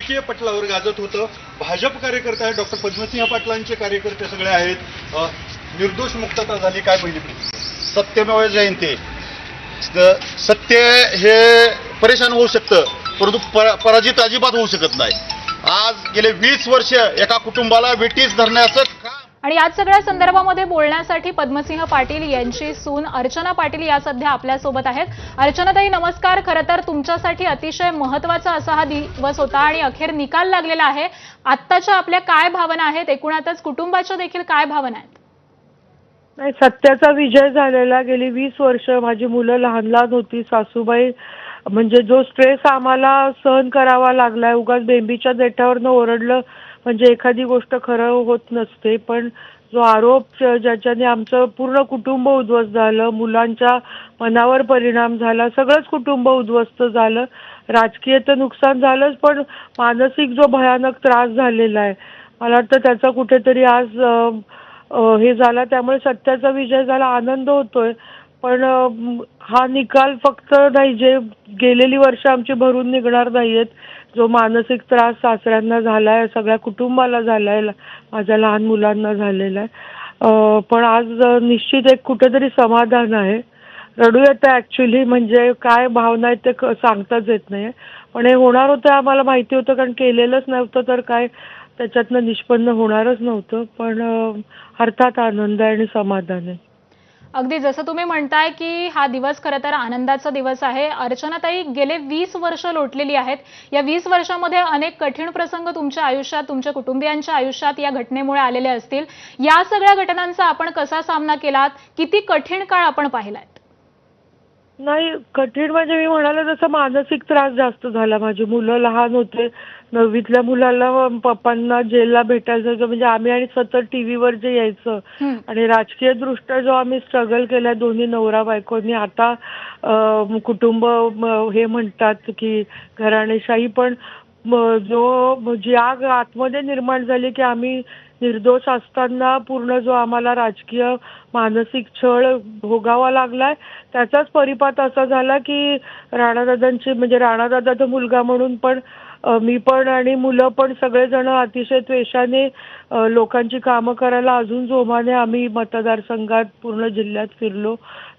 राजकीय पटलावर गाजत होतं. भाजप कार्यकर्ते आहेत, डॉक्टर पद्मसिंह पाटलांचे कार्यकर्ते सगळे आहेत. निर्दोष मुक्तता झाली, काय पहिली प्रतिक्रिया? सत्यमेव जयंते. सत्य हे परेशान होऊ शकतं, परंतु पराजित अजिबात होऊ शकत नाही. आज गेले 20 वर्ष एका कुटुंबाला वेठीस धरण्याचं काम. आणि याच सगळ्या संदर्भामध्ये बोलण्यासाठी पद्मसिंह पाटील यांची सून अर्चना पाटील या सध्या आपल्यासोबत आहेत. अर्चनाताई नमस्कार. खरं तर तुमच्यासाठी अतिशय महत्त्वाचा असा हा दिवस होता आणि अखेर निकाल लागलेला आहे. आत्ताच्या आपल्या काय भावना आहेत, एकूणातच कुटुंबाच्या देखील काय भावना आहेत? नाही, सत्याचा विजय झालेला. गेली 20 वर्ष माझी मुलं लहान लहान होती. सासूबाई म्हणजे जो स्ट्रेस आम्हाला सहन करावा लागलाय, उगाच बेंबीच्या देठावरनं ओरडलं म्हणजे एखादी गोष्ट खरं होत नसते, पण जो आरोप ज्याच्याने आमचं पूर्ण कुटुंब उद्ध्वस्त झालं, मुलांच्या मनावर परिणाम झाला, सगळंच कुटुंब उद्ध्वस्त झालं. राजकीय तर नुकसान झालंच, पण मानसिक जो भयानक त्रास झालेला आहे, मला वाटतं त्याचा कुठेतरी आज हे झाला. त्यामुळे सत्याचा विजय झाला, आनंद होतोय. पण हा निकाल फक्त नाही, जे गेलेली वर्ष आमची भरून निघणार नाहीयेत. जो मानसिक त्रास सासऱ्यांना झालाय, सगळ्या कुटुंबाला झालाय, माझ्या लहान मुलांना झालेला आहे. पण आज निश्चित एक कुठेतरी समाधान आहे. रडू येतं ॲक्च्युली, म्हणजे काय भावना आहेत ते सांगताच येत नाही. पण हे होणार होतं आम्हाला माहिती होतं, कारण केलेलंच नव्हतं तर काय त्याच्यातनं निष्पन्न होणारच नव्हतं. पण अर्थात आनंद आहे आणि समाधान आहे. अगदी जसं तुम्ही म्हणताय की हा दिवस खरं तर आनंदाचा दिवस आहे. अर्चनाताई, गेले 20 वर्ष लोटलेली आहेत. या 20 वर्षामध्ये अनेक कठीण प्रसंग तुमच्या आयुष्यात, तुमच्या कुटुंबियांच्या आयुष्यात या घटनेमुळे आलेले असतील. या सगळ्या घटनांचा आपण कसा सामना केलात? किती कठीण काळ आपण पाहिलात? नाही, कठीण म्हणजे मी म्हणाले तसं मानसिक त्रास जास्त झाला. माझी मुलं लहान होते. 9वीतल्या मुलाला पप्पांना जेलला भेटायला जायचं, म्हणजे आम्ही आणि सतत टीव्हीवर जे यायचं. आणि राजकीय दृष्ट्या जो आम्ही स्ट्रगल केला दोन्ही नवरा बायकोनी, आता कुटुंब हे म्हणतात की घराणेशाही, पण जो जी आग आतमध्ये निर्माण झाली की आम्ही निर्दोष असताना पूर्ण जो आम्हाला राजकीय मानसिक छळ भोगावा लागलाय, त्याचाच परिपाक असा झाला की राणादादांची, म्हणजे राणादादाचा मुलगा म्हणून पण मी पण आणि मुलं पण सगळेजण अतिशय द्वेषाने लोकांची कामं करायला अजून जोमाने आम्ही मतदारसंघात पूर्ण जिल्ह्यात फिरलो,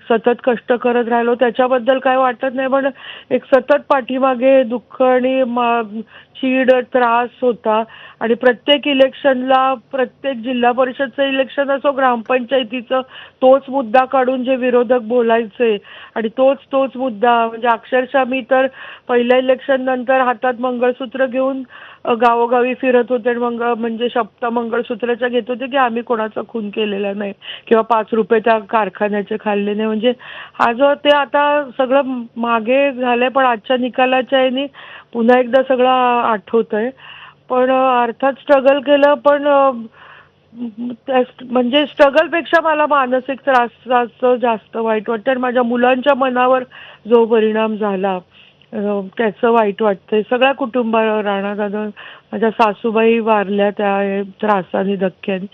सतत कष्ट करत राहिलो. त्याच्याबद्दल काय वाटत नाही, पण एक सतत पाठीमागे दुःख आणि चीड, त्रास होता. आणि प्रत्येक इलेक्शनला, प्रत्येक जिल्हा परिषदचं इलेक्शन असो, ग्रामपंचायतीचं, तोच मुद्दा काढून जे विरोधक बोलायचे आणि तोच मुद्दा, म्हणजे अक्षरशः मी तर पहिल्या इलेक्शन नंतर हातात मंगळसूत्र घेऊन गावोगावी फिरत होते. म्हणजे शपथ मंगळसूत्राच्या घेत होते की आम्ही कोणाचा खून केलेला नाही किंवा 5 रुपये त्या कारखान्याचे खाल्ले नाही. म्हणजे हा जो ते आता सगळं मागे झालंय, पण आजच्या निकालाच्या याने पुन्हा एकदा सगळं आठवतंय. पण अर्थात स्ट्रगल केलं, पण म्हणजे स्ट्रगलपेक्षा मला मानसिक त्रासाचं जास्त वाईट वाटतं. आणि माझ्या मुलांच्या मनावर जो परिणाम झाला त्याचं वाईट वाटतंय. सगळ्या कुटुंबावर, राणादादा, माझ्या सासूबाई वारल्या त्या त्रासाने, धक्क्याने.